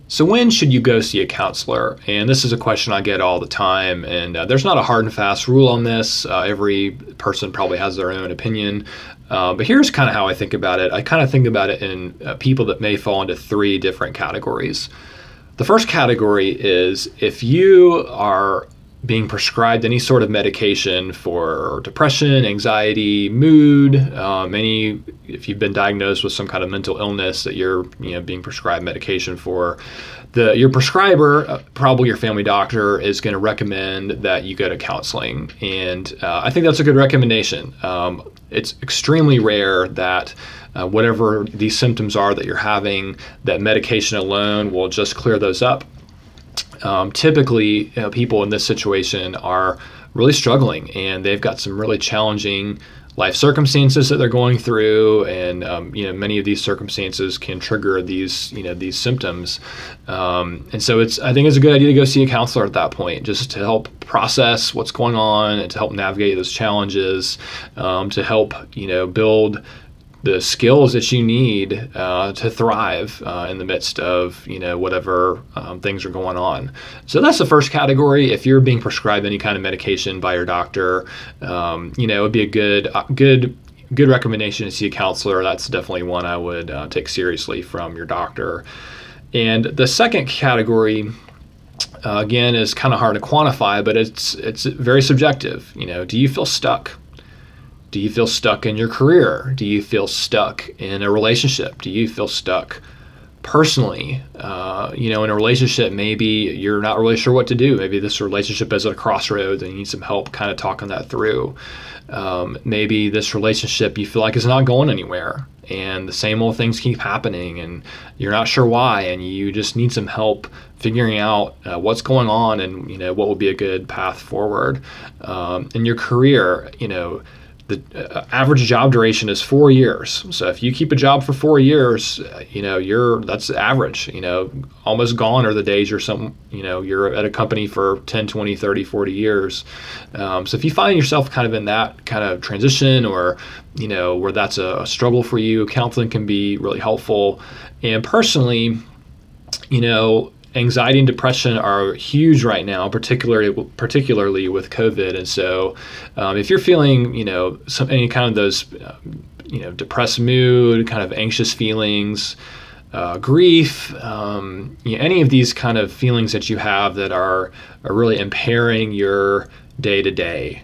So when should you go see a counselor? And this is a question I get all the time. And there's not a hard and fast rule on this. Every person probably has their own opinion. But here's kind of how I think about it. I kind of think about it in people that may fall into three different categories. The first category is if you are being prescribed any sort of medication for depression, anxiety, mood, if you've been diagnosed with some kind of mental illness that you're being prescribed medication for, your prescriber, probably your family doctor, is going to recommend that you go to counseling. And I think that's a good recommendation. It's extremely rare that whatever these symptoms are that you're having, that medication alone will just clear those up. Typically, people in this situation are really struggling, and they've got some really challenging life circumstances that they're going through, and many of these circumstances can trigger these symptoms. And so I think it's a good idea to go see a counselor at that point, just to help process what's going on and to help navigate those challenges, to help build the skills that you need to thrive in the midst of whatever things are going on. So that's the first category. If you're being prescribed any kind of medication by your doctor, it would be a good recommendation to see a counselor. That's definitely one I would take seriously from your doctor. And the second category, again, is kind of hard to quantify, but it's very subjective. Do you feel stuck? Do you feel stuck in your career? Do you feel stuck in a relationship? Do you feel stuck personally? In a relationship, maybe you're not really sure what to do. Maybe this relationship is at a crossroads and you need some help kind of talking that through. Maybe this relationship you feel like is not going anywhere, and the same old things keep happening and you're not sure why, and you just need some help figuring out what's going on and what will be a good path forward. In your career, the average job duration is 4 years. So if you keep a job for 4 years, that's average. Almost gone are the days you're at a company for 10, 20, 30, 40 years. So if you find yourself kind of in that kind of transition, or where that's a struggle for you, counseling can be really helpful. And personally, anxiety and depression are huge right now, particularly with COVID. And so if you're feeling, any kind of those, depressed mood, kind of anxious feelings, grief, any of these kind of feelings that you have that are really impairing your day to day,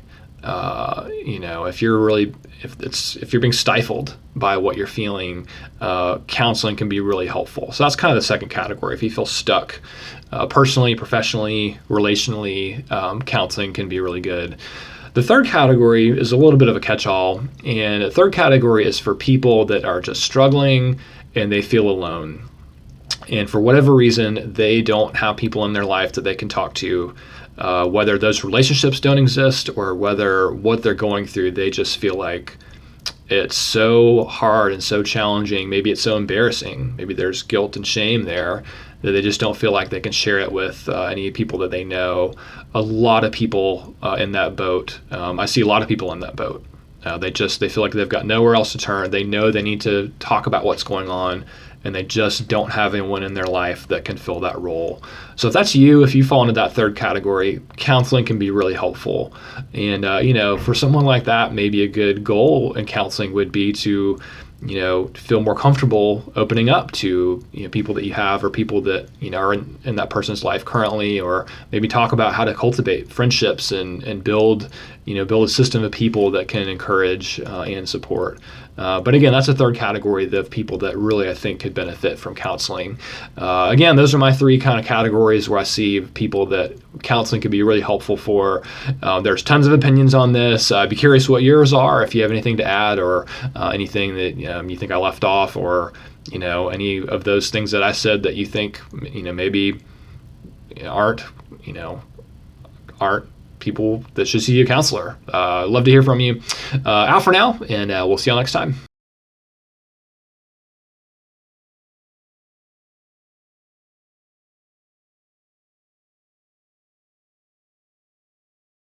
if you're being stifled by what you're feeling, counseling can be really helpful. So that's kind of the second category. If you feel stuck, personally, professionally, relationally, counseling can be really good. The third category is a little bit of a catch-all, and the third category is for people that are just struggling and they feel alone. And for whatever reason, they don't have people in their life that they can talk to, whether those relationships don't exist or whether what they're going through, they just feel like it's so hard and so challenging. Maybe it's so embarrassing. Maybe there's guilt and shame there that they just don't feel like they can share it with any people that they know. A lot of people in that boat. I see a lot of people in that boat. They feel like they've got nowhere else to turn. They know they need to talk about what's going on, and they just don't have anyone in their life that can fill that role. So if that's you, if you fall into that third category, counseling can be really helpful. And, for someone like that, maybe a good goal in counseling would be to, feel more comfortable opening up to people that you have, or people that are in that person's life currently, or maybe talk about how to cultivate friendships and build a system of people that can encourage and support. But again, that's a third category of people that really I think could benefit from counseling. Again, those are my three kind of categories where I see people that counseling could be really helpful for. There's tons of opinions on this. I'd be curious what yours are, if you have anything to add, or anything that you think I left off, or any of those things that I said that you think maybe aren't people that should see a counselor. Love to hear from you. Out for now, and we'll see y'all next time.